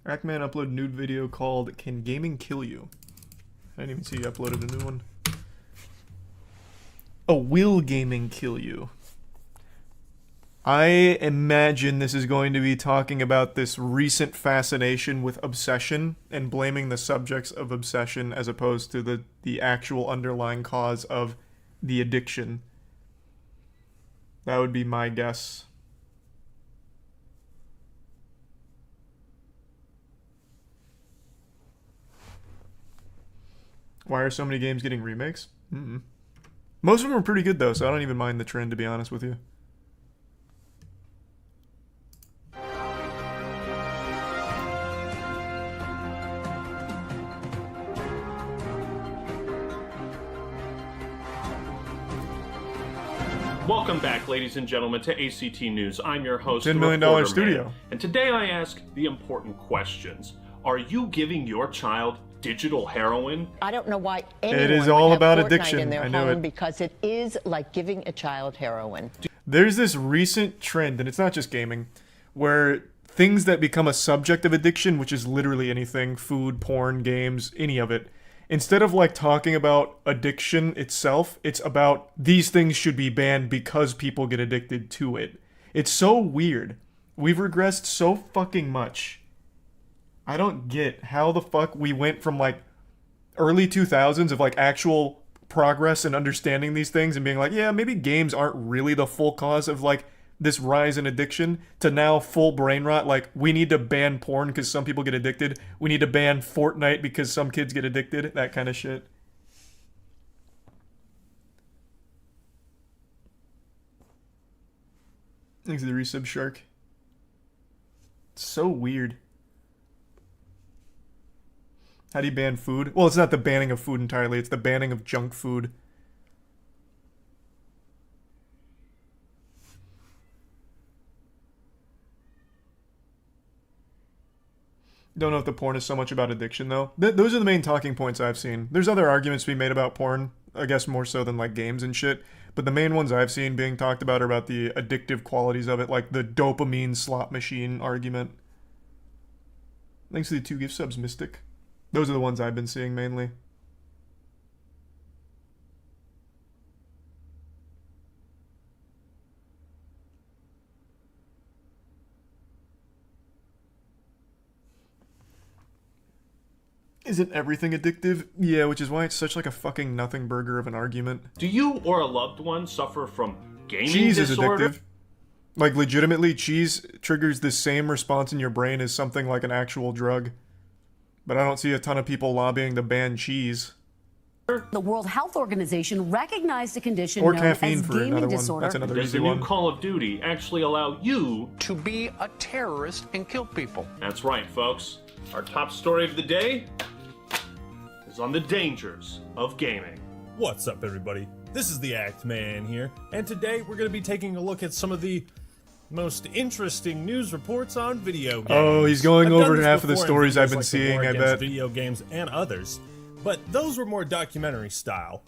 Rackman uploaded a nude video called "Can Gaming Kill You?" I didn't even see you uploaded a new one. Oh, will gaming kill you? I imagine this is going to be talking about this recent fascination with obsession and blaming the subjects of obsession as opposed to the actual underlying cause of the addiction. That would be my guess. Why are so many games getting remakes? Most of them are pretty good though, so I don't even mind the trend, to be honest with you. Welcome back, ladies and gentlemen, to ACT News. I'm your host, $10 million studio. Man, and today I ask the important questions. Are you giving your child digital heroin? I don't know why anyone it is all would about have Fortnite addiction. in their I knew home it. because it is like giving a child heroin. There's this recent trend, and it's not just gaming, where things that become a subject of addiction, which is literally anything, food, porn, games, any of it, instead of like talking about addiction itself, it's about these things should be banned because people get addicted to it. It's so weird. We've regressed so fucking much. I don't get how the fuck we went from like early 2000s of like actual progress and understanding these things and being like, yeah, maybe games aren't really the full cause of like this rise in addiction, to now full brain rot, like we need to ban porn because some people get addicted, we need to ban Fortnite because some kids get addicted, that kind of shit. Thanks to the resub shark. It's so weird. How do you ban food? Well, it's not the banning of food entirely, it's the banning of junk food. Don't know if the porn is so much about addiction, though. Those are the main talking points I've seen. There's other arguments to be made about porn, I guess more so than, like, games and shit. But the main ones I've seen being talked about are about the addictive qualities of it, like the dopamine slot machine argument. Thanks to the 2 gift subs, Mystic. Those are the ones I've been seeing mainly. Isn't everything addictive? Yeah, which is why it's such like a fucking nothing burger of an argument. Do you or a loved one suffer from gaming Cheese disorder? is addictive. Like, legitimately, cheese triggers the same response in your brain as something like an actual drug. But I don't see a ton of people lobbying to ban cheese. The World Health Organization recognized a condition Or known caffeine as for gaming another one. disorder. That's another Does easy the new one. Call of Duty actually allow you to be a terrorist and kill people? That's right, folks. Our top story of the day is on the dangers of gaming. What's up, everybody? This is the Act Man here, and today we're going to be taking a look at some of the most interesting news reports on video games. Oh, he's going I've done over this half of the before in stories I've videos been like the seeing, War I Against bet. Video games and others, but those were more documentary style.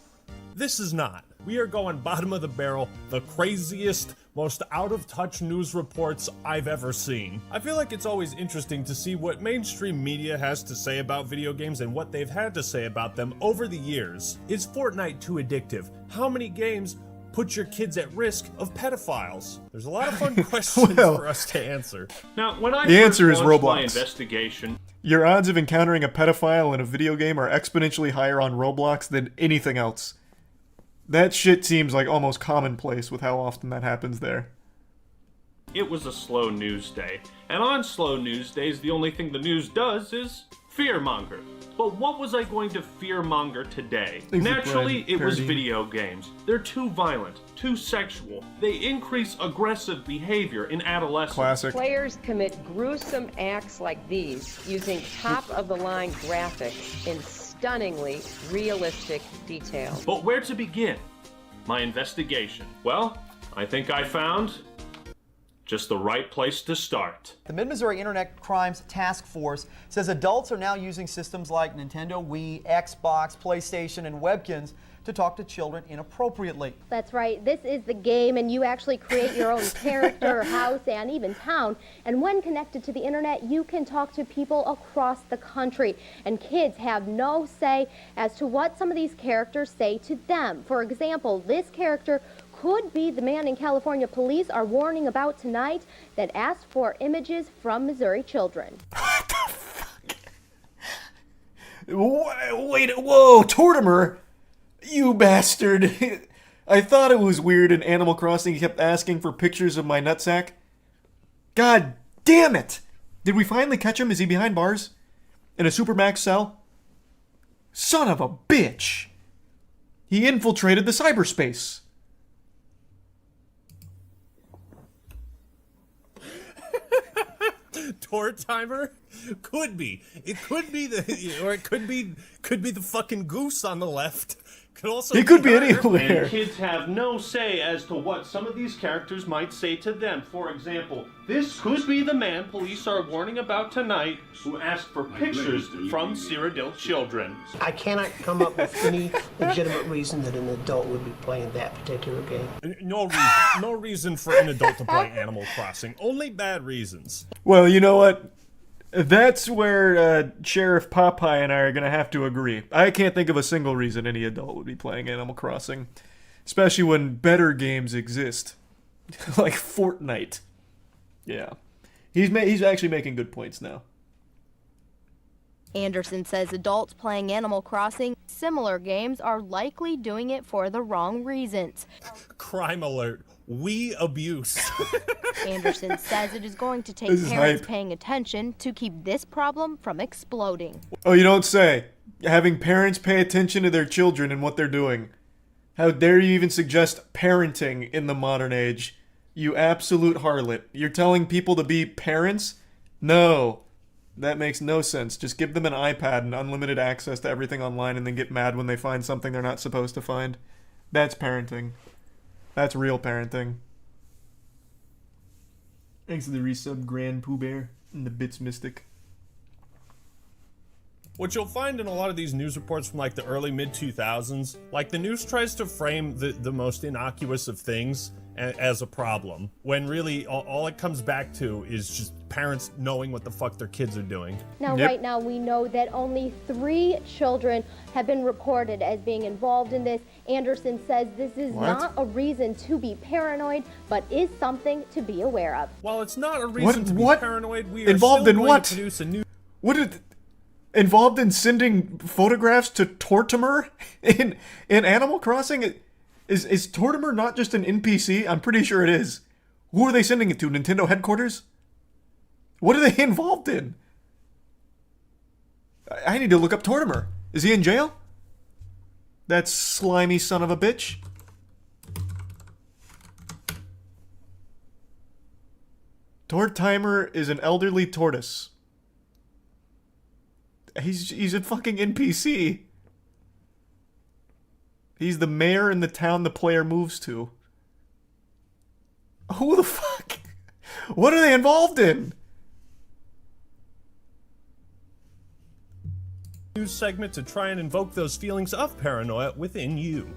This is not. We are going bottom of the barrel, the craziest, most out-of-touch news reports I've ever seen. I feel like it's always interesting to see what mainstream media has to say about video games and what they've had to say about them over the years. Is Fortnite too addictive? How many games put your kids at risk of pedophiles? There's a lot of fun questions Well, for us to answer. Now, when I The first answer is launched my Roblox. investigation, Your odds of encountering a pedophile in a video game are exponentially higher on Roblox than anything else. That shit seems like almost commonplace with how often that happens there. it was a slow news day. And on slow news days, the only thing the news does is fearmonger. But what was I going to fearmonger today? Things like Naturally, Brian it was Parody. video games. They're too violent, too sexual. They increase aggressive behavior in adolescence. Classic. Players commit gruesome acts like these using top-of-the-line graphics in stunningly realistic detail. But where to begin? My investigation. Well, I think I found Just the right place to start. The Mid-Missouri Internet Crimes Task Force says adults are now using systems like Nintendo Wii, Xbox, PlayStation, and Webkins to talk to children inappropriately. That's right. This is the game, and you actually create your own character, house, and even town. And when connected to the internet, you can talk to people across the country. And kids have no say as to what some of these characters say to them. For example, this character could be the man in California police are warning about tonight that asked for images from Missouri children. What the fuck? Wait, whoa, Tortimer! You bastard! I thought it was weird in Animal Crossing he kept asking for pictures of my nutsack. God damn it! Did we finally catch him? Is he behind bars? In a Supermax cell? Son of a bitch! He infiltrated the cyberspace. Tour timer? Could be. It could be or it could be the fucking goose on the left. Could also He could be her. anywhere. And kids have no say as to what some of these characters might say to them. For example, this could be the man police are warning about tonight who asked for pictures from Cyrodiil children. I cannot come up with any legitimate reason that an adult would be playing that particular game. No reason for an adult to play Animal Crossing. Only bad reasons. Well, you know what? That's where Sheriff Popeye and I are going to have to agree. I can't think of a single reason any adult would be playing Animal Crossing. Especially when better games exist. Like Fortnite. Yeah. He's actually making good points now. Anderson says adults playing Animal Crossing, similar games, are likely doing it for the wrong reasons. Crime alert. We abuse. Anderson says it is going to take This is parents hype. paying attention to keep this problem from exploding. Oh, you don't say. Having parents pay attention to their children and what they're doing. How dare you even suggest parenting in the modern age? You absolute harlot. You're telling people to be parents? No. That makes no sense. Just give them an iPad and unlimited access to everything online and then get mad when they find something they're not supposed to find. That's parenting. That's real parenting. Thanks to the resub Grand Pooh Bear and the Bits Mystic. What you'll find in a lot of these news reports from like the early mid-2000s, like the news tries to frame the most innocuous of things as a problem, when really all it comes back to is just parents knowing what the fuck their kids are doing. Now, right now, we know that only 3 children have been reported as being involved in this. Anderson says this is not a reason to be paranoid, but is something to be aware of. While it's not a reason to be paranoid, we are Involved still in going what? to produce a new... Involved in sending photographs to Tortimer in Animal Crossing? Is Tortimer not just an NPC? I'm pretty sure it is. Who are they sending it to? Nintendo headquarters? What are they involved in? I need to look up Tortimer. Is he in jail? That slimy son of a bitch. Tortimer is an elderly tortoise. He's a fucking NPC. He's the mayor in the town the player moves to. Who the fuck? What are they involved in? news segment to try and invoke those feelings of paranoia within you.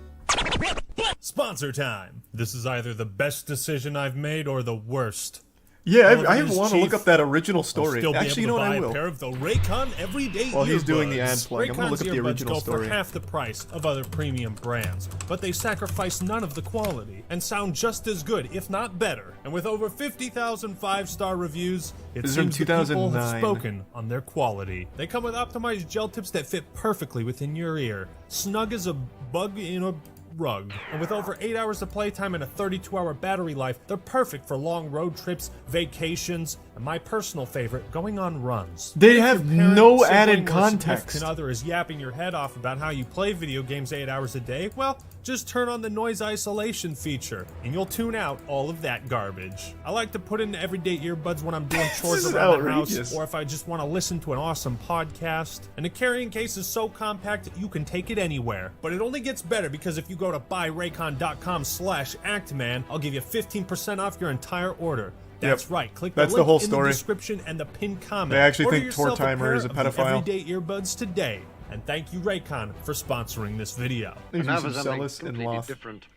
Sponsor time. This is either the best decision I've made or the worst. Yeah, I want to look up that original story. Still Actually, you know what, I will. A pair of the Raycon Everyday While he's doing the earbuds. ad plug, I'm gonna look up the Raycon's original earbuds story. go for half the price of other premium brands, but they sacrifice none of the quality and sound just as good, if not better. And with over 50,000 5-star reviews, it This is from seems the people have 2009. spoken on their quality. They come with optimized gel tips that fit perfectly within your ear, snug as a bug in a rug. And with over 8 hours of playtime and a 32-hour battery life, they're perfect for long road trips, vacations, and my personal favorite, going on runs. They If your have parent, no sibling, added or context. significant other is yapping your head off about how you play video games 8 hours a day, well, just turn on the noise isolation feature, and you'll tune out all of that garbage. I like to put in everyday earbuds when I'm doing chores is around the house, outrageous. or if I just want to listen to an awesome podcast. And the carrying case is so compact, you can take it anywhere. But it only gets better because if you go to buyraycon.com/actman, I'll give you 15% off your entire order. That's right. Click That's the the link whole in story. the description and the pinned comment. They actually Order think yourself Tortimer pair is a of the pedophile. Everyday earbuds today. And thank you, Raycon, for sponsoring this video. There's Now some for something Celis and completely Loth. different.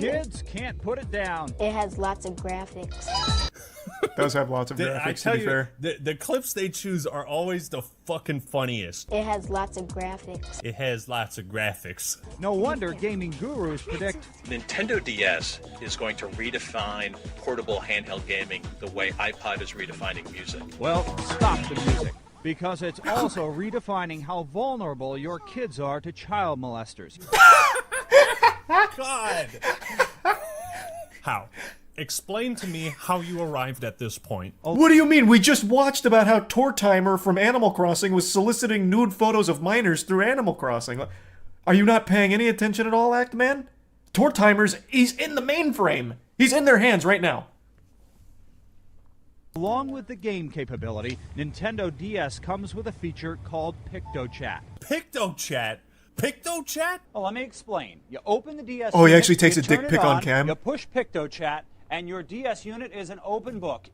Kids can't put it down. It has lots of graphics. Does have lots of I graphics, tell to be you, fair. the clips they choose are always the fucking funniest. It has lots of graphics. It has lots of graphics. No wonder gaming gurus predict Nintendo DS is going to redefine portable handheld gaming the way iPod is redefining music. well, stop the music. Because it's also redefining how vulnerable your kids are to child molesters. God! How? Explain to me how you arrived at this point. What do you mean? We just watched about how Tortimer from Animal Crossing was soliciting nude photos of minors through Animal Crossing. Are you not paying any attention at all, Act Man? He's in the mainframe. He's in their hands right now. Along with the game capability, Nintendo DS comes with a feature called PictoChat. PictoChat? PictoChat? Well, let me explain. You open the DS Oh, he unit, actually takes you a dick turn it pic on cam? You push PictoChat, and your DS unit is an open book.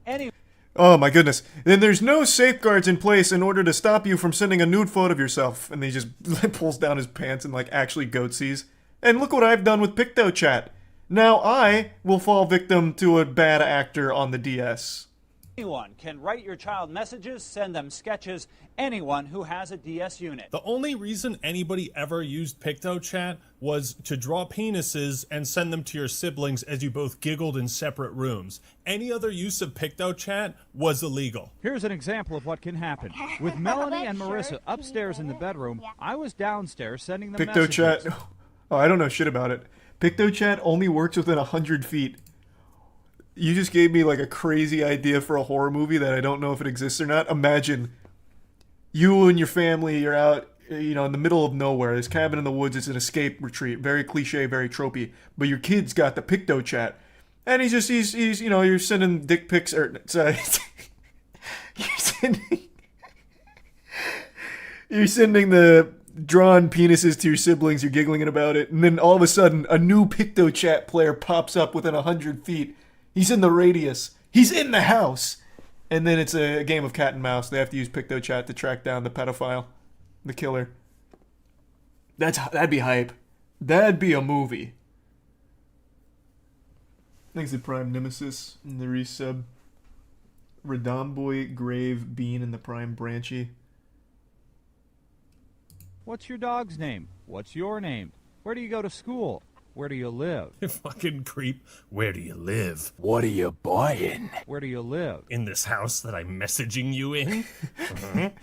Oh my goodness. Then there's no safeguards in place in order to stop you from sending a nude photo of yourself. And he just pulls down his pants and actually goatsies. And look what I've done with PictoChat. Now I will fall victim to a bad actor on the DS. Anyone can write your child messages, send them sketches, anyone who has a DS unit. The only reason anybody ever used PictoChat was to draw penises and send them to your siblings as you both giggled in separate rooms. Any other use of PictoChat was illegal. Here's an example of what can happen. With Melanie and Marissa upstairs in the bedroom, I was downstairs sending them messages. PictoChat. Oh, I don't know shit about it. PictoChat only works within 100 feet. You just gave me a crazy idea for a horror movie that I don't know if it exists or not. Imagine you and your family, you're out, in the middle of nowhere. This cabin in the woods is an escape retreat. Very cliche, very tropey. But your kid's got the PictoChat. And he's you're sending dick pics, or, you're sending the drawn penises to your siblings, you're giggling about it, and then all of a sudden, a new PictoChat player pops up within 100 feet. He's in the radius. He's in the house. And then it's a game of cat and mouse. They have to use PictoChat to track down the pedophile, the killer. That'd be hype. That'd be a movie. Thanks to Prime Nemesis in the resub. Radomboy, Grave, Bean, and the Prime Branchy. What's your dog's name? What's your name? Where do you go to school? Where do you live? You fucking creep. Where do you live? What are you buying? Where do you live? In this house that I'm messaging you in?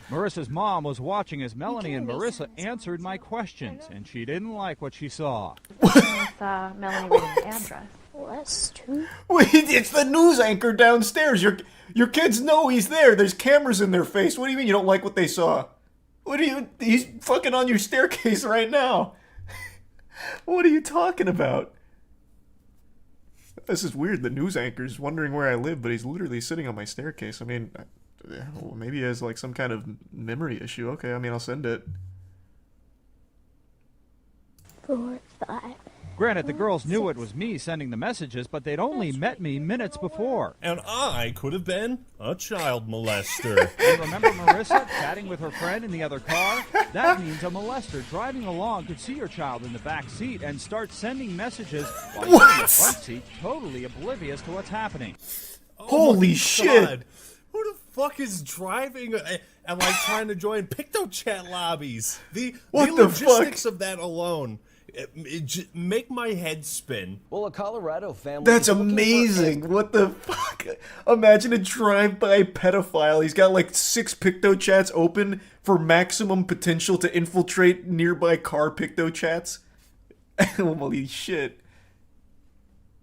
Marissa's mom was watching as Melanie and Marissa answered my questions, and she didn't like what she saw. Melanie reading the address. Well, that's true. Wait, it's the news anchor downstairs. Your kids know he's there. There's cameras in their face. What do you mean you don't like what they saw? He's fucking on your staircase right now. What are you talking about? This is weird. The news anchor's wondering where I live, but he's literally sitting on my staircase. I mean, maybe he has some kind of memory issue. Okay, I'll send it. 4, 5. Granted, the girls knew it was me sending the messages, but they'd only met me minutes before. And I could have been a child molester. And remember Marissa chatting with her friend in the other car? That means a molester driving along could see your child in the back seat and start sending messages while you're in the front seat, totally oblivious to what's happening. Holy shit! Who the fuck is driving and trying to join PictoChat lobbies? The logistics of that alone make my head spin. Well, a Colorado family. That's amazing. What the fuck? Imagine a drive-by pedophile. He's got 6 PictoChats open for maximum potential to infiltrate nearby car PictoChats. Holy shit.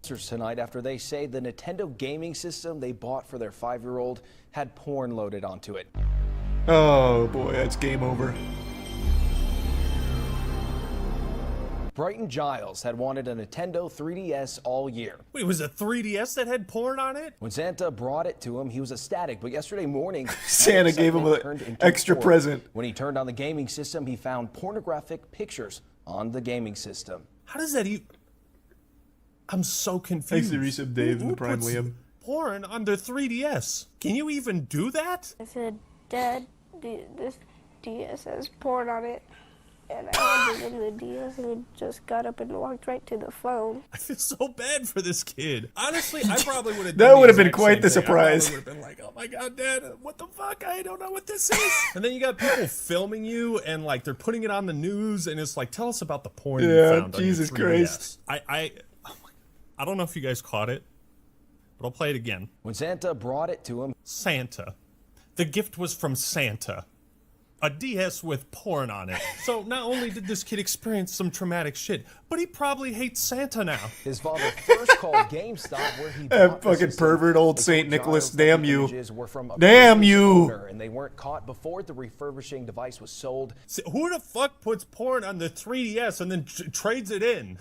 Tonight after they say the Nintendo gaming system they bought for their 5-year-old had porn loaded onto it. Oh boy, that's game over. Brighton Giles had wanted a Nintendo 3DS all year. Wait, was it 3DS that had porn on it? When Santa brought it to him, he was ecstatic, but yesterday morning, Santa gave him an extra present. When he turned on the gaming system, he found pornographic pictures on the gaming system. How does that even... I'm so confused. Thanks to Resub Dave and Who the Prime puts Liam. porn on their 3DS? Can you even do that? I said, Dad, this DS has porn on it. And I handed him the DS and he just got up and walked right to the phone. I feel so bad for this kid. Honestly, I probably would have. That would have been quite the surprise. I would have been like, "Oh my god, Dad, what the fuck? I don't know what this is." And then you got people filming you, and like they're putting it on the news, and it's like, "Tell us about the porn you found." Jesus on your 3DS. Christ. I don't know if you guys caught it, but I'll play it again. When Santa brought it to him, Santa, the gift was from Santa. A DS with porn on it. So not only did this kid experience some traumatic shit, but he probably hates Santa now. His father first called GameStop where he That fucking pervert old St. Nicholas, damn you. Damn you. And they weren't caught before the refurbishing device was sold. See, who the fuck puts porn on the 3DS and then trades it in?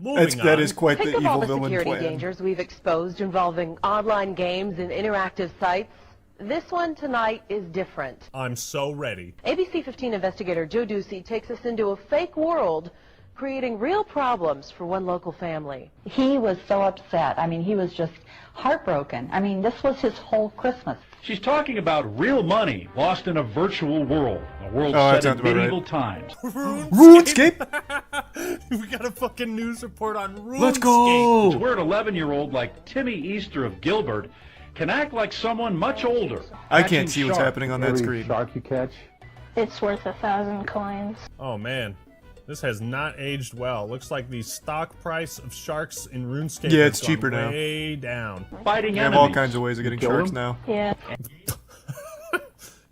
Moving on. That is quite the Think of evil all the villain security plan. dangers we've exposed involving online games and interactive sites. This one tonight is different. I'm so ready. ABC 15 investigator Joe Ducey takes us into a fake world, creating real problems for one local family. He was so upset. I mean, he was just heartbroken. I mean, this was his whole Christmas. She's talking about real money lost in a virtual world, a world set in medieval times. RuneScape? We got a fucking news report on RuneScape. Let's go! It's where an 11-year-old like Timmy Easter of Gilbert can act like someone much older. I can't see what's happening on that screen. Shark you catch? It's worth 1,000 coins. Oh man, this has not aged well. Looks like the stock price of sharks in RuneScape Yeah, has it's gone cheaper now. way down. Fighting You have enemies. all kinds of ways of getting Kill sharks them? now. Yeah.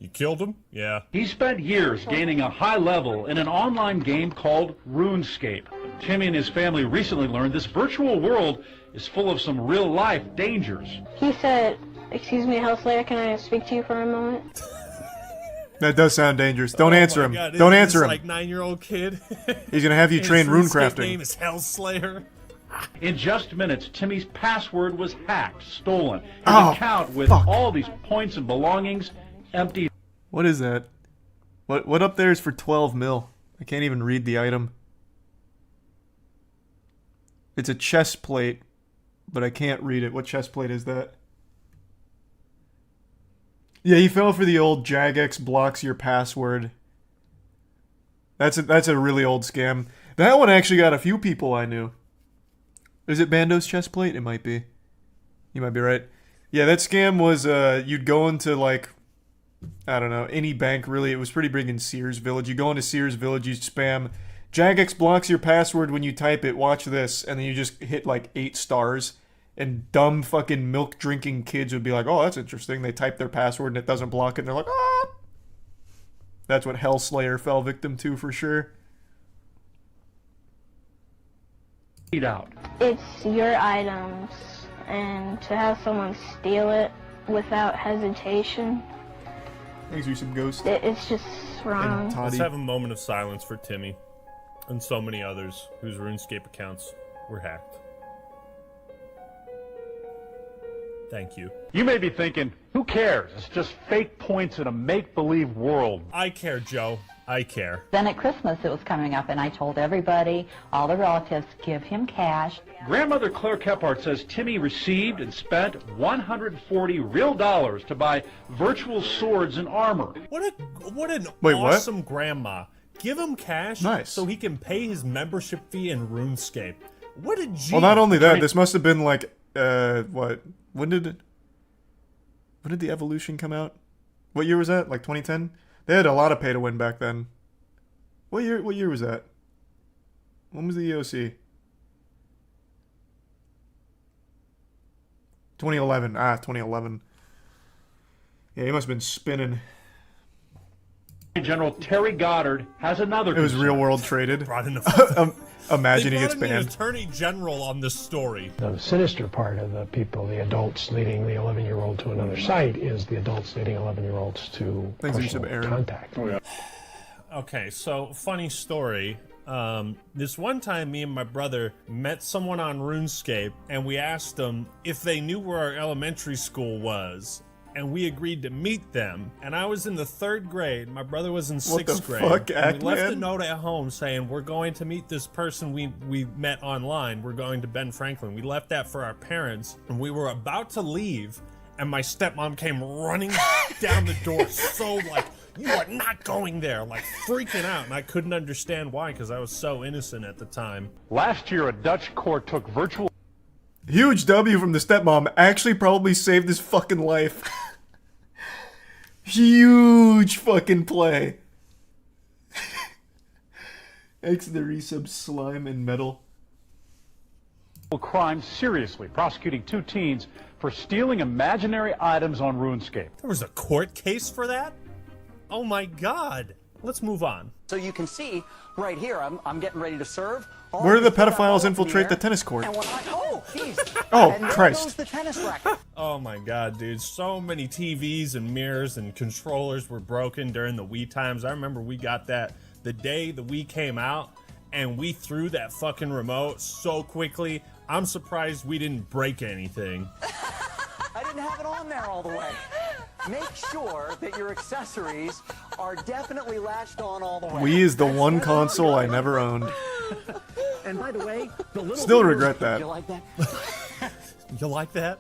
You killed him? Yeah. He spent years gaining a high level in an online game called RuneScape. Timmy and his family recently learned this virtual world is full of some real-life dangers. He said, "Excuse me, Hellslayer, can I speak to you for a moment?" That does sound dangerous. Don't answer him. God, Don't this answer him. Like 9-year-old kid. He's gonna have you And train his rune RuneScape crafting. name is Hellslayer. In just minutes, Timmy's password was hacked, stolen. His Oh, account with fuck. all these points and belongings emptied. What is that? What up there is for 12 mil? I can't even read the item. It's a chest plate, but I can't read it. What chest plate is that? Yeah, he fell for the old Jagex blocks your password. That's a really old scam. That one actually got a few people I knew. Is it Bando's chest plate? It might be. You might be right. Yeah, that scam was you'd go into like, I don't know, any bank really. It was pretty big in Sears Village. You go into Sears Village, you spam Jagex blocks your password when you type it, watch this, and then you just hit like 8 stars. And dumb fucking milk drinking kids would be like, oh, that's interesting. They type their password and it doesn't block it, and they're like, ah. That's what Hellslayer fell victim to for sure. out. It's your items, and to have someone steal it without hesitation, Thanks, Yusuf Ghost. it's just wrong. Let's have a moment of silence for Timmy and so many others whose RuneScape accounts were hacked. Thank you. You may be thinking, who cares? It's just fake points in a make-believe world. I care, Joe. I care. Then at Christmas it was coming up, and I told everybody, all the relatives, give him cash. Grandmother Claire Kephart says Timmy received and spent $140 real dollars to buy virtual swords and armor. What an Wait, what? awesome grandma. Give him cash so he can pay his membership fee in RuneScape. What a G. Well, not only that, this must have been like, what? When did the Evolution come out? What year was that? Like 2010? They had a lot of pay to win back then. What year was that? When was the EOC? 2011. 2011. Yeah, he must have been spinning. General Terry Goddard has another It was concern. real world traded. Brought in the Imagine they he gets brought in the banned. Attorney General on this story. The sinister part of the people, the adults leading the 11-year-old to another site, is the adults leading 11-year-olds to Thanks, personal Yusuf Aaron. contact. Okay, so funny story. This one time, me and my brother met someone on RuneScape, and we asked them if they knew where our elementary school was. and we agreed to meet them. And I was in the 3rd grade. My brother was in 6th grade. Fuck, and we left a Ackman? note at home saying, we're going to meet this person we met online. We're going to Ben Franklin. We left that for our parents, and we were about to leave, and my stepmom came running down the door so like, you are not going there, like freaking out. And I couldn't understand why, because I was so innocent at the time. Last year, a Dutch court took virtual... Huge W from the stepmom. Actually probably saved his fucking life. Huge fucking play. X the resub slime and metal. crime seriously, prosecuting 2 teens for stealing imaginary items on RuneScape. There was a court case for that? Oh my god. Let's move on. So you can see right here, I'm getting ready to serve. Where do the pedophiles infiltrate the tennis court? Oh, geez. Oh, And there Christ. goes the tennis racket. Oh my god, dude. So many TVs and mirrors and controllers were broken during the Wii times. I remember we got that the day the Wii came out, and we threw that fucking remote so quickly. I'm surprised we didn't break anything. I didn't have it on there all the way. Make sure that your accessories are definitely latched on all the way. Wii is the one console I never owned. And by the way, the little Still Wii regret remote, that. You like that? You like that?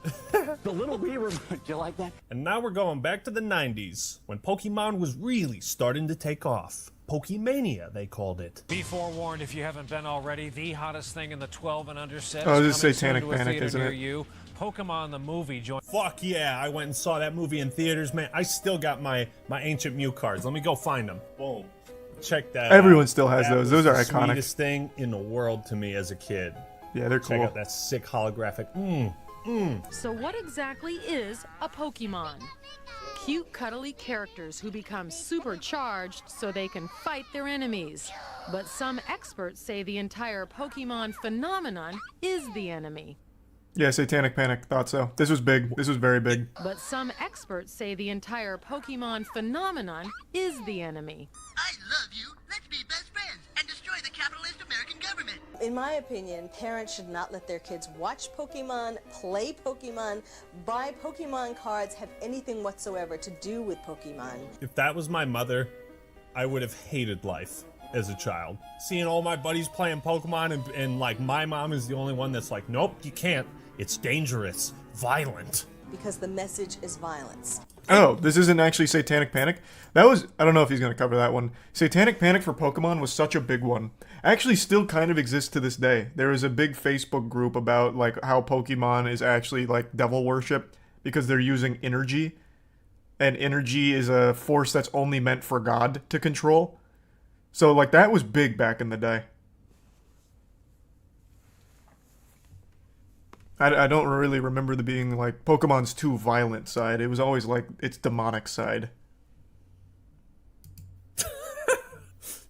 The little Wii remote, you like that? And now we're going back to the 90s, when Pokemon was really starting to take off. Pokemania, they called it. Be forewarned if you haven't been already. The hottest thing in the 12 and under set Oh, is this is coming Satanic soon to a Panic, theater isn't near it? you. Pokemon the movie joined. Fuck yeah, I went and saw that movie in theaters, man. I still got my Ancient Mew cards. Let me go find them. Boom. Check that Everyone out. still has That those. was Those are the iconic. Sweetest thing in the world to me as a kid. Yeah, they're Check cool. out that sick holographic. So what exactly is a Pokemon? Cute, cuddly characters who become supercharged so they can fight their enemies. But some experts say the entire Pokemon phenomenon is the enemy. Yeah, Satanic Panic. Thought so. This was big. This was very big. But some experts say the entire Pokemon phenomenon is the enemy. In my opinion, parents should not let their kids watch Pokemon, play Pokemon, buy Pokemon cards, have anything whatsoever to do with Pokemon. If that was my mother, I would have hated life as a child. Seeing all my buddies playing Pokemon and like my mom is the only one that's like, nope, you can't. It's dangerous, violent. Because the message is violence. Oh, this isn't actually Satanic Panic? That was, I don't know if he's going to cover that one. Satanic Panic for Pokemon was such a big one. Actually still kind of exists to this day. There is a big Facebook group about like how Pokemon is actually like devil worship because they're using energy. And energy is a force that's only meant for God to control. So like that was big back in the day. I don't really remember the being like Pokemon's too violent side. It was always like its demonic side.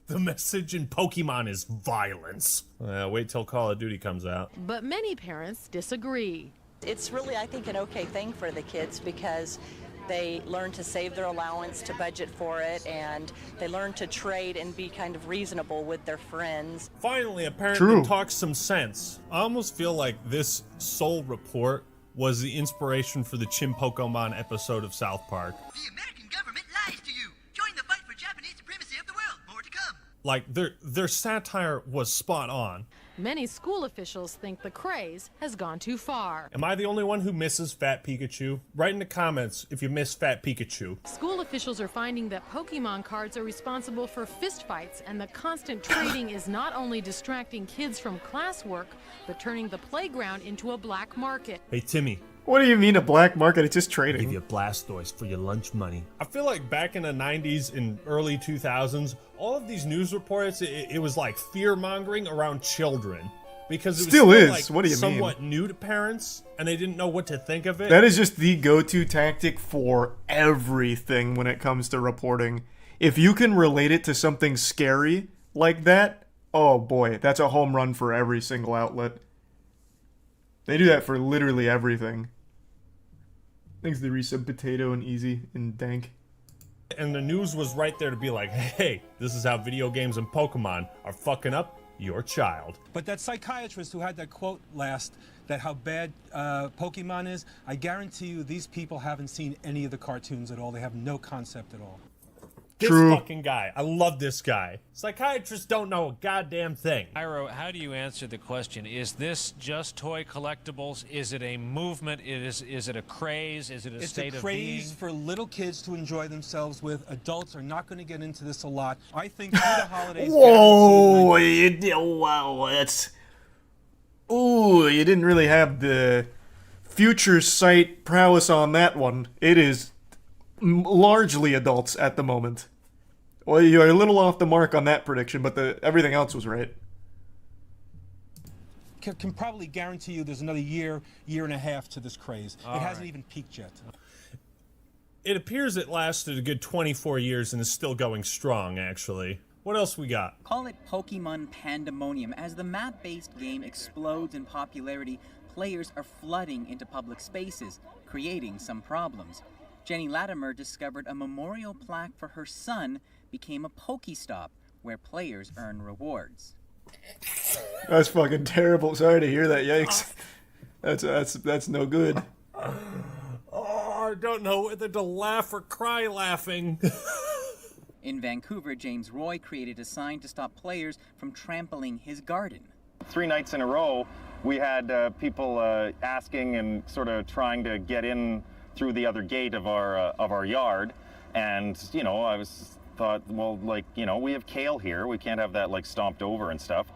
The message in Pokemon is violence. Wait till Call of Duty comes out. But many parents disagree. It's really, I think, an okay thing for the kids because they learn to save their allowance, to budget for it, and they learn to trade and be kind of reasonable with their friends. Finally, a parent True. that talks some sense. I almost feel like this sole report was the inspiration for the Chim Pokemon episode of South Park. The American government lies to you. Join the fight for Japanese supremacy of the world. More to come. Like, their satire was spot on. Many school officials think the craze has gone too far. Am I the only one who misses Fat Pikachu? Write in the comments if you miss Fat Pikachu. School officials are finding that Pokemon cards are responsible for fistfights, and the constant trading is not only distracting kids from classwork, but turning the playground into a black market. Hey, Timmy. What do you mean a black market? It's just trading. Give you Blastoise for your lunch money. I feel like back in the 90s and early 2000s, all of these news reports, it was like fear-mongering around children. Because it was Still is. like What do you mean? somewhat new to parents, and they didn't know what to think of it. That is just the go-to tactic for everything when it comes to reporting. If you can relate it to something scary like that, oh boy, that's a home run for every single outlet. They do that for literally everything. Thanks to the resub Potato and Easy and Dank. And the news was right there to be like, hey, this is how video games and Pokemon are fucking up your child. But that psychiatrist who had that quote last, that how bad Pokemon is, I guarantee you these people haven't seen any of the cartoons at all. They have no concept at all. This True. fucking guy. I love this guy. Psychiatrists don't know a goddamn thing. Iro, how do you answer the question? Is this just toy collectibles? Is it a movement? Is it a craze? Is it a state It's a of being? craze for little kids to enjoy themselves with. Adults are not going to get into this a lot. I think through the holidays... Whoa, wow, that's... Ooh, you didn't really have the future sight prowess on that one. It is largely adults at the moment. Well, you're a little off the mark on that prediction, but everything else was right. Can probably guarantee you there's another year and a half to this craze. It hasn't even peaked yet. It appears it lasted a good 24 years and is still going strong, actually. What else we got? Call it Pokemon Pandemonium. As the map-based game explodes in popularity, players are flooding into public spaces, creating some problems. Jenny Latimer discovered a memorial plaque for her son became a Pokestop, where players earn rewards. That's fucking terrible. Sorry to hear that. Yikes. That's no good. Oh, I don't know whether to laugh or cry laughing. In Vancouver, James Roy created a sign to stop players from trampling his garden. 3 nights in a row, we had people asking and sort of trying to get in through the other gate of our yard, and you know, I thought, well, like, you know, we have kale here, we can't have that like stomped over and stuff.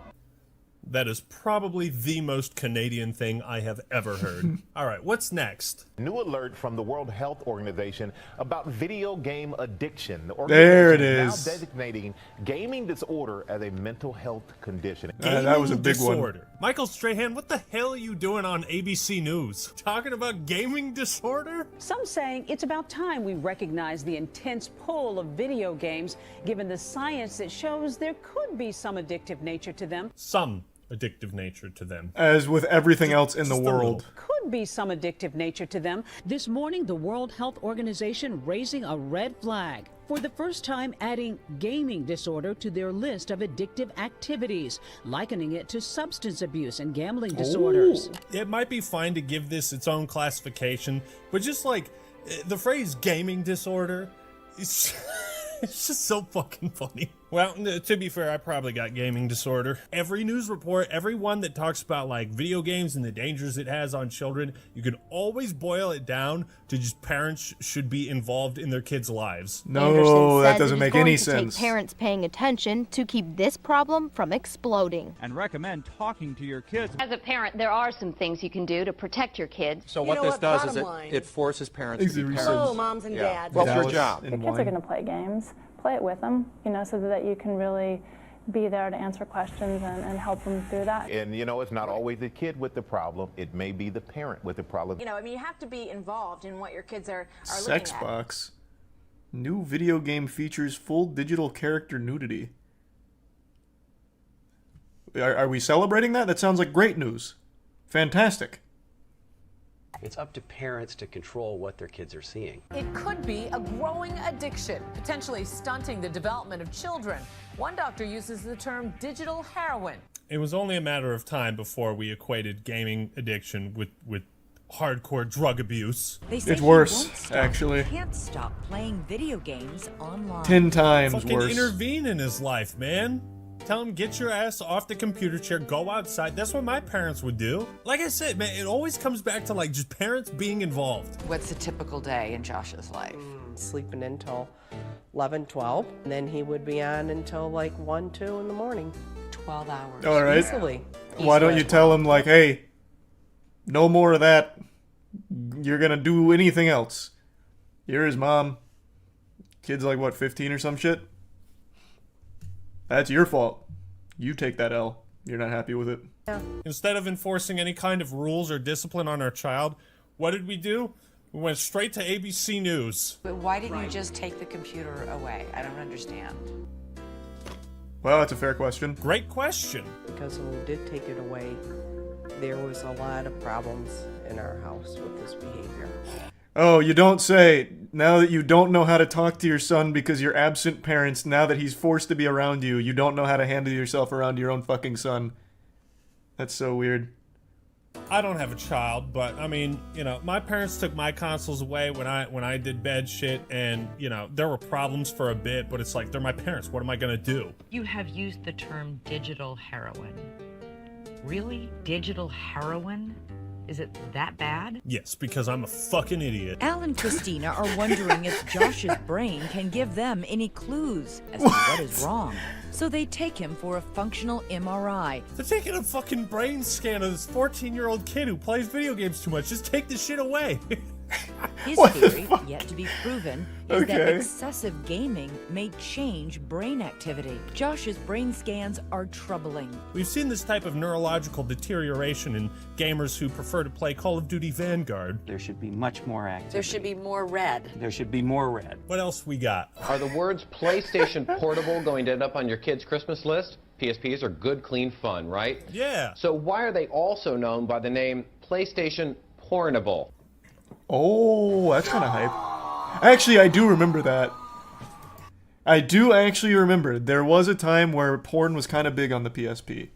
That is probably the most Canadian thing I have ever heard. All right, what's next? New alert from the World Health Organization about video game addiction. The There it organization is. now designating gaming disorder as a mental health condition. That was a big disorder. one. Michael Strahan, what the hell are you doing on ABC News? Talking about gaming disorder? Some saying it's about time we recognize the intense pull of video games, given the science that shows there could be some addictive nature to them. Some addictive nature to them. As with everything else in the Just a little. world. Could be some addictive nature to them. This morning, the World Health Organization raising a red flag. For the first time, adding gaming disorder to their list of addictive activities, likening it to substance abuse and gambling disorders. It might be fine to give this its own classification, but just like the phrase gaming disorder, it's just so fucking funny. Well, to be fair, I probably got gaming disorder. Every news report, every one that talks about like video games and the dangers it has on children, you can always boil it down to just parents should be involved in their kids' lives. No, that doesn't make any It sense. take parents paying attention to keep this problem from exploding. And recommend talking to your kids. As a parent, there are some things you can do to protect your kids. So what this does is it forces parents to be parents. Oh, moms and dads. What's your job? Kids are going to play games. Play it with them, you know, so that you can really be there to answer questions and help them through that. And you know, it's not always the kid with the problem. It may be the parent with the problem. You know, I mean, you have to be involved in what your kids are looking Sex at. box. New video game features full digital character nudity. Are we celebrating that? That sounds like great news. Fantastic. It's up to parents to control what their kids are seeing. It could be a growing addiction, potentially stunting the development of children. One doctor uses the term digital heroin. It was only a matter of time before we equated gaming addiction with hardcore drug abuse. It's worse, actually. Can't stop playing video games online. 10 times Fucking worse. intervene in his life, man. Tell him, get your ass off the computer chair, go outside. That's what my parents would do. Like I said, man, it always comes back to like just parents being involved. What's a typical day in Josh's life? Sleeping until 11, 12, and then he would be on until like 1, 2 in the morning. 12 hours. All right. Easily. Why don't you tell him, like, hey, no more of that. You're going to do anything else. You're his mom. Kid's like, what, 15 or some shit? That's your fault. You take that L. You're not happy with it. Yeah. Instead of enforcing any kind of rules or discipline on our child, what did we do? We went straight to ABC News. But why didn't you just take the computer away? I don't understand. Well, that's a fair question. Great question. Because when we did take it away, there was a lot of problems in our house with his behavior. Oh, you don't say. Now that you don't know how to talk to your son because you're absent parents, now that he's forced to be around you, you don't know how to handle yourself around your own fucking son. That's so weird. I don't have a child, but I mean, you know, my parents took my consoles away when I did bad shit, and you know, there were problems for a bit, but it's like, they're my parents. What am I gonna do? You have used the term digital heroin. Really? Digital heroin? Is it that bad? Yes, because I'm a fucking idiot. Al and Christina are wondering if Josh's brain can give them any clues as to what is wrong. So they take him for a functional MRI. They're taking a fucking brain scan of this 14-year-old kid who plays video games too much. Just take this shit away. His theory, yet to be proven, is that excessive gaming may change brain activity. Josh's brain scans are troubling. We've seen this type of neurological deterioration in gamers who prefer to play Call of Duty Vanguard. There should be much more activity. There should be more red. There should be more red. What else we got? Are the words PlayStation Portable going to end up on your kid's Christmas list? PSPs are good, clean fun, right? Yeah. So why are they also known by the name PlayStation Pornable? Oh, that's kind of hype. Actually, I do remember that. I do actually remember. There was a time where porn was kind of big on the PSP.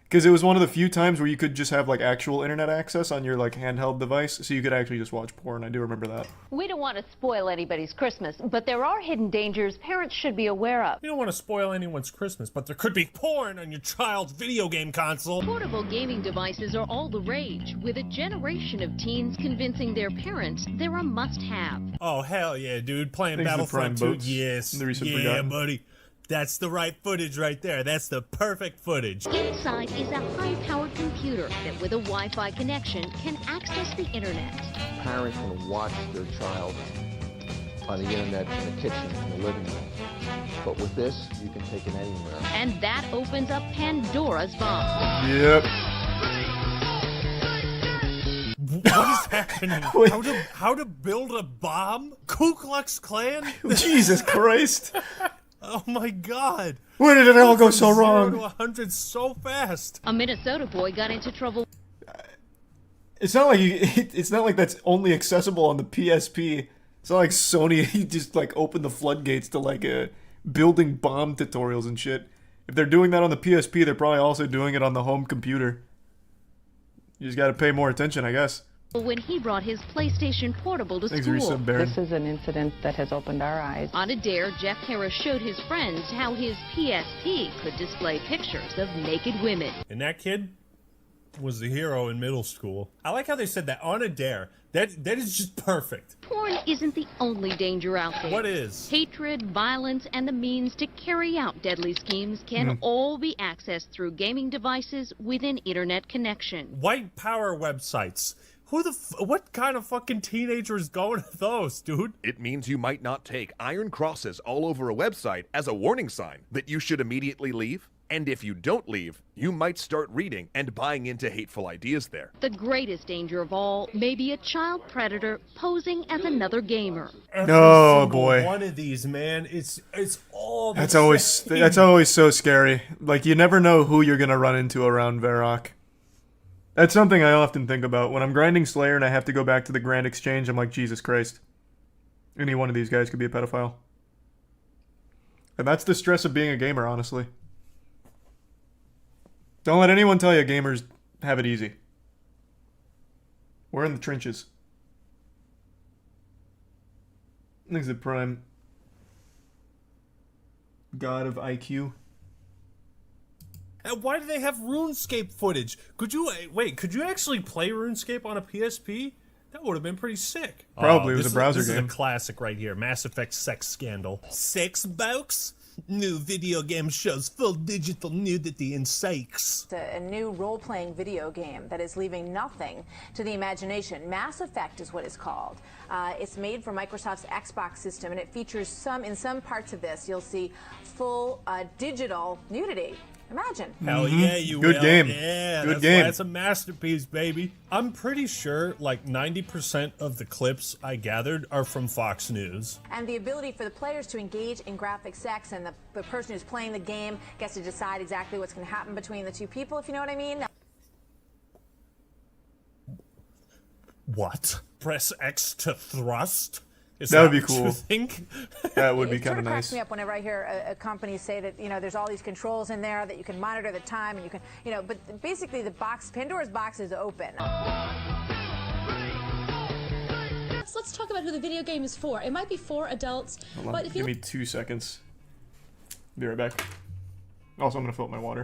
Because it was one of the few times where you could just have like actual internet access on your like handheld device, so you could actually just watch porn. I do remember that. We don't want to spoil anybody's Christmas, but there are hidden dangers parents should be aware of. You don't want to spoil anyone's Christmas, but there could be porn on your child's video game console. Portable gaming devices are all the rage, with a generation of teens convincing their parents they're a must-have. Oh, hell yeah, dude. Playing Thanks to Battlefront Prime 2. Boats. Yes. The recent Yeah, Forgotten. buddy. That's the right footage right there. That's the perfect footage. Inside is a high-powered computer that, with a Wi-Fi connection, can access the internet. Parents want to watch their child on the internet in the kitchen, in the living room. But with this, you can take it anywhere. And that opens up Pandora's box. Yep. What is happening? How to build a bomb? Ku Klux Klan? Jesus Christ. Oh my God. Where did it all go From so 0 wrong? to 100 so fast. A Minnesota boy got into trouble. It's not like it's not like that's only accessible on the PSP. It's not like Sony just like opened the floodgates to like building bomb tutorials and shit. If they're doing that on the PSP, they're probably also doing it on the home computer. You just got to pay more attention, I guess. When he brought his PlayStation Portable to Thanks, school. Resub Baron. This is an incident that has opened our eyes. On a dare, Jeff Harris showed his friends how his PSP could display pictures of naked women. And that kid was the hero in middle school. I like how they said that on a dare. That is just perfect. Porn isn't the only danger out there. What is? Hatred, violence, and the means to carry out deadly schemes can all be accessed through gaming devices with an internet connection. White power websites. What kind of fucking teenager is going to those, dude? It means you might not take iron crosses all over a website as a warning sign that you should immediately leave. And if you don't leave, you might start reading and buying into hateful ideas there. The greatest danger of all may be a child predator posing as another gamer. Oh boy. One of these, man. It's all the That's always so scary. Like you never know who you're gonna run into around Varrock. That's something I often think about. When I'm grinding Slayer and I have to go back to the Grand Exchange, I'm like, Jesus Christ. Any one of these guys could be a pedophile. And that's the stress of being a gamer, honestly. Don't let anyone tell you gamers have it easy. We're in the trenches. Thanks to Prime. God of IQ. And why do they have RuneScape footage? Could you actually play RuneScape on a PSP? That would have been pretty sick. Probably. It was a browser game. game. This is a classic right here. Mass Effect sex scandal. Sex box? New video game shows full digital nudity and sex. It's a new role-playing video game that is leaving nothing to the imagination. Mass Effect is what it's called. It's made for Microsoft's Xbox system, and it features in some parts of this, you'll see full digital nudity. Imagine. Hell yeah, you Good will. game. Yeah, Good that's game. why it's a masterpiece, baby. I'm pretty sure like 90% of the clips I gathered are from Fox News. And the ability for the players to engage in graphic sex, and the person who's playing the game gets to decide exactly what's going to happen between the two people, if you know what I mean. What? Press X to thrust? That would be what you cool. think? That would be It kind sort of of cracks nice. me up whenever I hear a company say that, you know, there's all these controls in there that you can monitor the time and you can, you know, but basically the box, Pandora's box is open. Let's talk about who the video game is for. It might be for adults, Hold on. but if you Give me 2 seconds. Be right back. Also, I'm gonna fill up my water.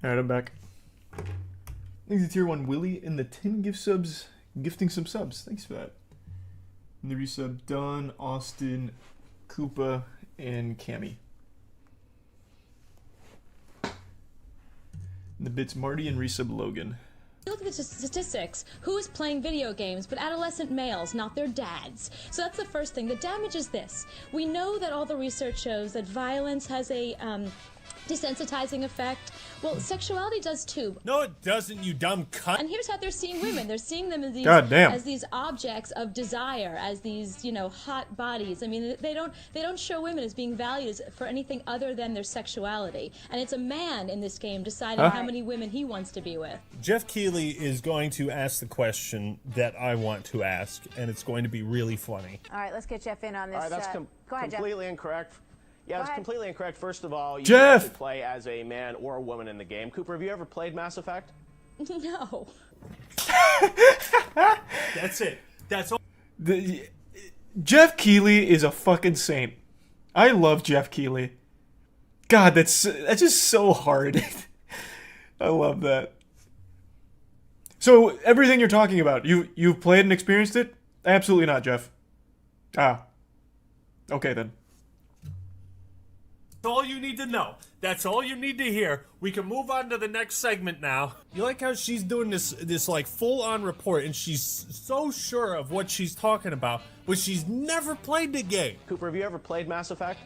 Alright, I'm back. Thanks to Tier 1 Willie and the 10 gift subs, gifting some subs. Thanks for that. And the resub Don, Austin, Koopa, and Cammy. And the bits Marty and resub Logan. look at the statistics, who is playing video games but adolescent males, not their dads? So that's the first thing. The damage is this. We know that all the research shows that violence has a desensitizing effect. Well, sexuality does too. No, it doesn't, you dumb cunt. And here's how they're seeing women. They're seeing them as these, Goddamn. as these objects of desire, as these, you know, hot bodies. I mean, they don't show women as being valued for anything other than their sexuality. And it's a man in this game deciding how many women he wants to be with. Jeff Keighley is going to ask the question that I want to ask, and it's going to be really funny. All right, let's get Jeff in on this. All right, that's go ahead, Jeff. completely incorrect. Yeah, it's completely incorrect. First of all, you Jeff! can actually play as a man or a woman in the game. Cooper, have you ever played Mass Effect? No. That's it. That's all. Jeff Keighley is a fucking saint. I love Jeff Keighley. God, that's just so hard. I love that. So everything you're talking about, you've played and experienced it? Absolutely not, Jeff. Ah. Okay then. That's all you need to know. That's all you need to hear. We can move on to the next segment now. You like how she's doing this like full-on report, and she's so sure of what she's talking about, but she's never played the game. Cooper, have you ever played Mass Effect?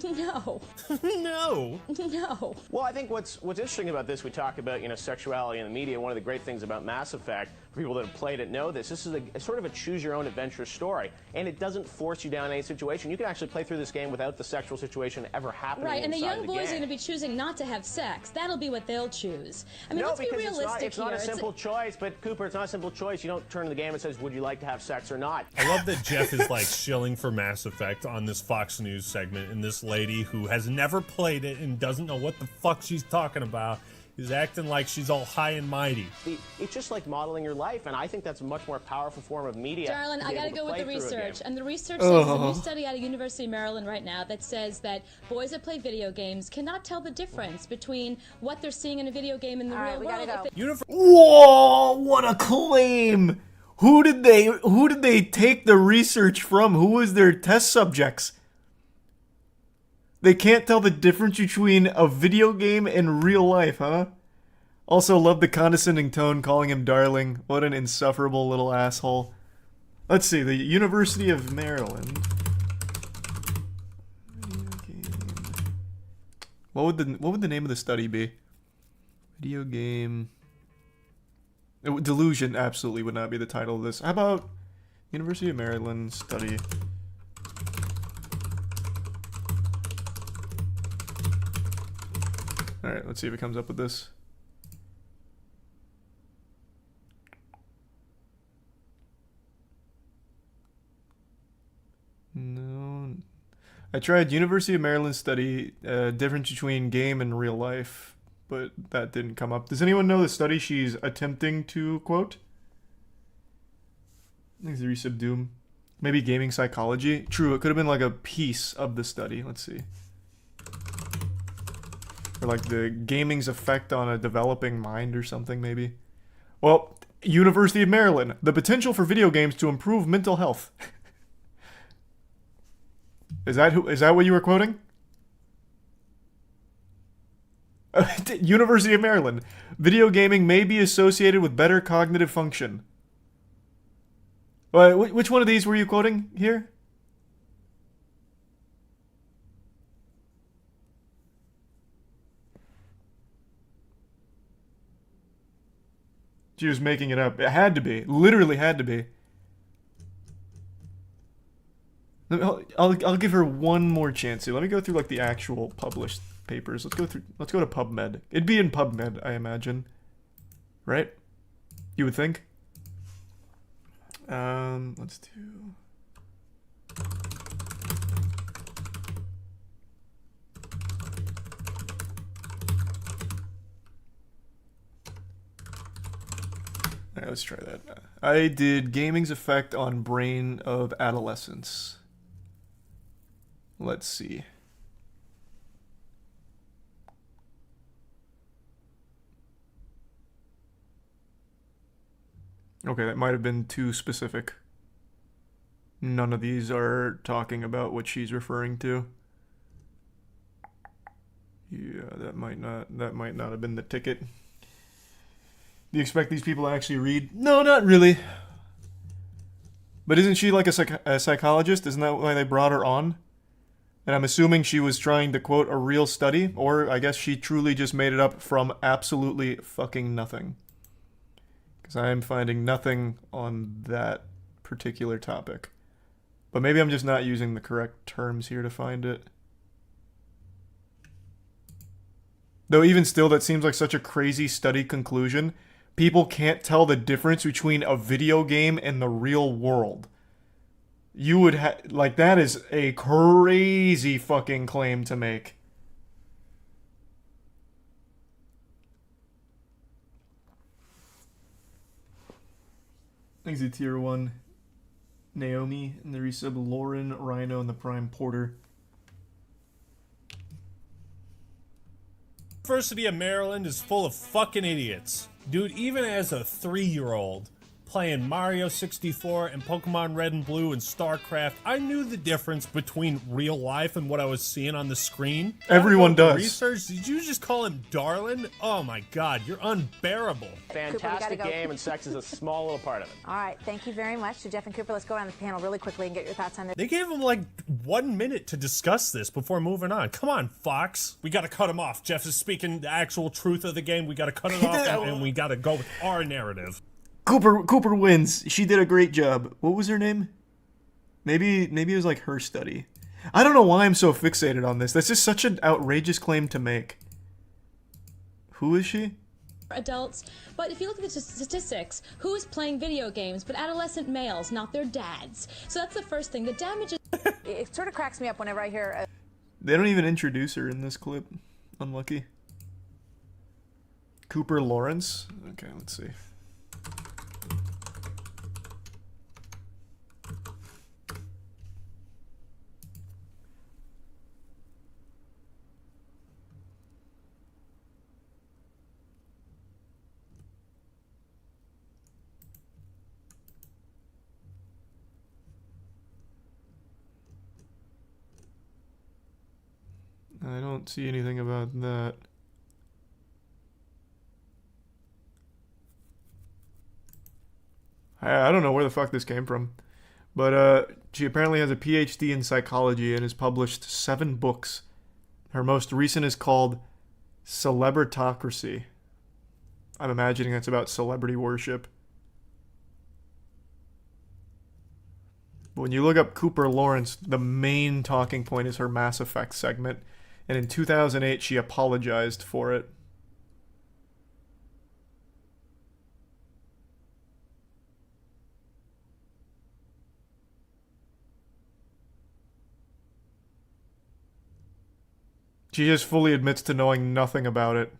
No. No. No. Well, I think what's interesting about this, we talk about, you know, sexuality in the media. One of the great things about Mass Effect, for people that have played it know this is a sort of a choose-your-own-adventure story, and it doesn't force you down any situation. You can actually play through this game without the sexual situation ever happening. Right, and the inside young boys are going to be choosing not to have sex. That'll be what they'll choose. I mean, no, let's be because realistic it's not a simple choice, but Cooper, it's not a simple choice. You don't turn to the game and says, would you like to have sex or not? I love that Jeff is like shilling for Mass Effect on this Fox News segment, and this lady who has never played it and doesn't know what the fuck she's talking about is acting like she's all high and mighty. It's just like modeling your life, and I think that's a much more powerful form of media. Darlin, I gotta go with the research. And the research says there's a new study out of University of Maryland right now that says that boys that play video games cannot tell the difference between what they're seeing in a video game and the real world. Whoa! What a claim! Who did they take the research from? Who was their test subjects? They can't tell the difference between a video game and real life, huh? Also, love the condescending tone calling him darling. What an insufferable little asshole. Let's see, the University of Maryland. What would the name of the study be? Video game. Delusion absolutely would not be the title of this. How about University of Maryland study? Alright, let's see if it comes up with this. No. I tried University of Maryland study, difference between game and real life, but that didn't come up. Does anyone know the study she's attempting to quote? I think it's Recep Doom. Maybe gaming psychology? True, it could have been like a piece of the study. Let's see. Or like the gaming's effect on a developing mind or something, maybe. Well, University of Maryland. The potential for video games to improve mental health. Is that what you were quoting? University of Maryland. Video gaming may be associated with better cognitive function. Which one of these were you quoting here? She was making it up. It had to be. Literally had to be. I'll give her one more chance here. Let me go through like the actual published papers. Let's go to PubMed. It'd be in PubMed, I imagine. Right? You would think? Let's do... Alright, let's try that. I did gaming's effect on brain of adolescents. Let's see. Okay, that might have been too specific. None of these are talking about what she's referring to. Yeah, that might not have been the ticket. Do you expect these people to actually read? No, not really. But isn't she like a psychologist? Isn't that why they brought her on? And I'm assuming she was trying to quote a real study, or I guess she truly just made it up from absolutely fucking nothing. Because I am finding nothing on that particular topic. But maybe I'm just not using the correct terms here to find it. Though even still, that seems like such a crazy study conclusion. People can't tell the difference between a video game and the real world. You would like, that is a crazy fucking claim to make. Thanks to Tier 1. Naomi and the resub Lauren, Rhino, and the Prime Porter. University of Maryland is full of fucking idiots. Dude, even as a 3-year-old playing Mario 64 and Pokemon Red and Blue and StarCraft, I knew the difference between real life and what I was seeing on the screen. Everyone does. Research? Did you just call him darling? Oh my god, you're unbearable. Fantastic game, and sex is a small little part of it. All right, thank you very much to Jeff and Cooper. Let's go around the panel really quickly and get your thoughts on this. They gave him like 1 minute to discuss this before moving on. Come on, Fox. We gotta cut him off. Jeff is speaking the actual truth of the game. We gotta cut it off and we gotta go with our narrative. Cooper wins. She did a great job. What was her name? Maybe it was like her study. I don't know why I'm so fixated on this. That's just such an outrageous claim to make. Who is she? Adults, but if you look at the statistics, who is playing video games but adolescent males, not their dads? So that's the first thing. The damage is... It sort of cracks me up whenever I hear... They don't even introduce her in this clip. Unlucky. Cooper Lawrence? Okay, let's see. I don't see anything about that. I don't know where the fuck this came from. But she apparently has a PhD in psychology and has published 7 books. Her most recent is called Celebritocracy. I'm imagining that's about celebrity worship. But when you look up Cooper Lawrence, the main talking point is her Mass Effect segment. And in 2008, she apologized for it. She just fully admits to knowing nothing about it.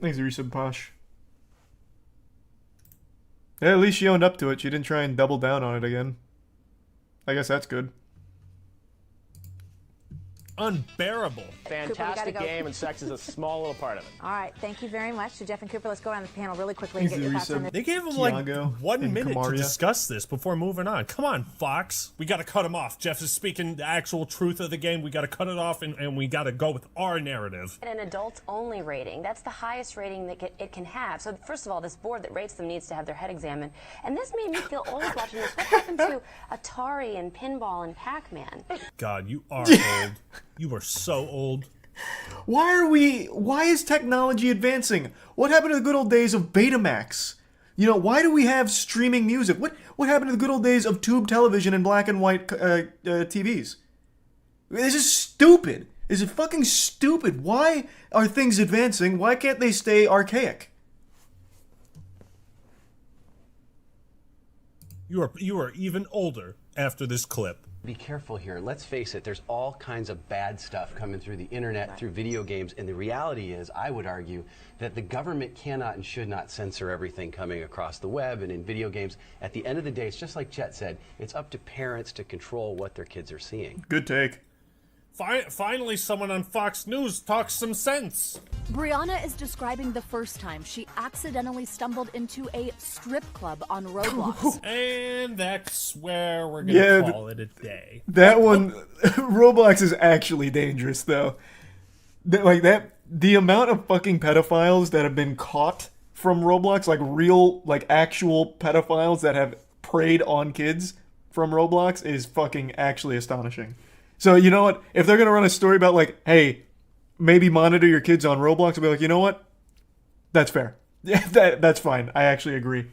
Thanks, Resub Posh. Yeah, at least she owned up to it. She didn't try and double down on it again. I guess that's good. Unbearable. Fantastic game, and sex is a small little part of it. All right, thank you very much to Jeff and Cooper. Let's go around the panel really quickly and get your thoughts on this. They gave him like 1 minute to discuss this before moving on. Come on, Fox. We gotta cut him off. Jeff is speaking the actual truth of the game. We gotta cut it off and we gotta go with our narrative. An adults-only rating. That's the highest rating that it can have. So first of all, this board that rates them needs to have their head examined. And this made me feel old watching this. What happened to Atari and Pinball and Pac-Man? God, you are old. You are so old. Why is technology advancing? What happened to the good old days of Betamax? You know, why do we have streaming music? What happened to the good old days of tube television and black and white TVs? This is stupid. This is fucking stupid. Why are things advancing? Why can't they stay archaic? You are even older after this clip. Be careful here. Let's face it, there's all kinds of bad stuff coming through the internet, through video games, and the reality is, I would argue, that the government cannot and should not censor everything coming across the web and in video games. At the end of the day, it's just like Chet said, it's up to parents to control what their kids are seeing. Good take. Finally, someone on Fox News talks some sense. Brianna is describing the first time she accidentally stumbled into a strip club on Roblox. And that's where we're going to call it a day. That one, Roblox is actually dangerous, though. The amount of fucking pedophiles that have been caught from Roblox, like real, like actual pedophiles that have preyed on kids from Roblox, is fucking actually astonishing. So you know what? If they're gonna run a story about like, hey, maybe monitor your kids on Roblox, I'll be like, you know what? That's fair. Yeah, that's fine. I actually agree.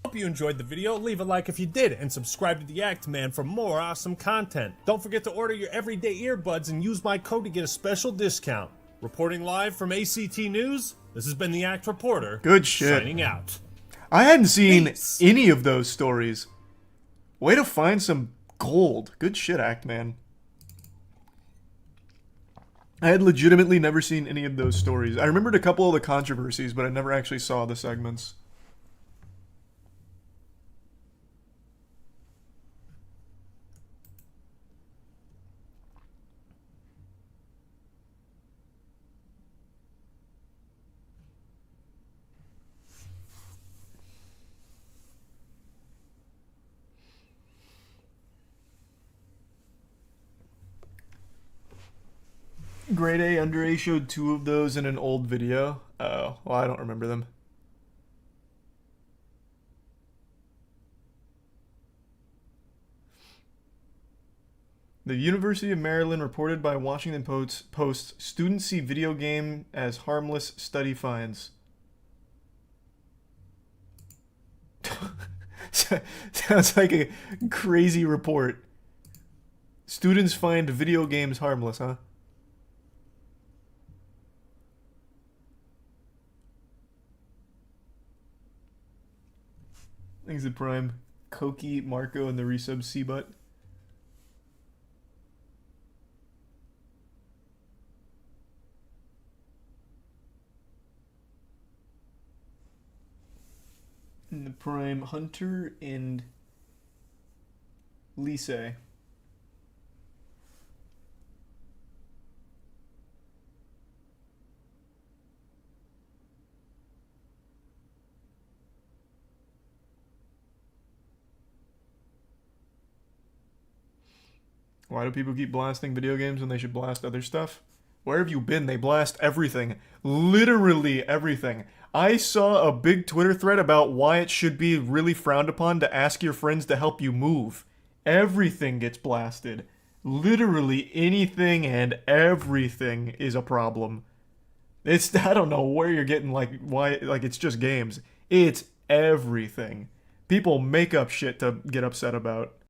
Hope you enjoyed the video. Leave a like if you did, and subscribe to the Act Man for more awesome content. Don't forget to order your everyday earbuds and use my code to get a special discount. Reporting live from ACT News, this has been the Act Reporter. Good shit. Signing out. I hadn't seen any of those stories. Way to find some gold. Good shit, Act Man. I had legitimately never seen any of those stories. I remembered a couple of the controversies, but I never actually saw the segments. Grade A, Under A showed 2 of those in an old video. Oh, well, I don't remember them. The University of Maryland reported by Washington Post, students see video game as harmless, study finds. Sounds like a crazy report. Students find video games harmless, huh? Thanks to Prime. Koki, Marco, and the resub C-Butt. And the Prime, Hunter and Lise. Why do people keep blasting video games when they should blast other stuff? Where have you been? They blast everything. Literally everything. I saw a big Twitter thread about why it should be really frowned upon to ask your friends to help you move. Everything gets blasted. Literally anything and everything is a problem. I don't know where you're getting why it's just games. It's everything. People make up shit to get upset about.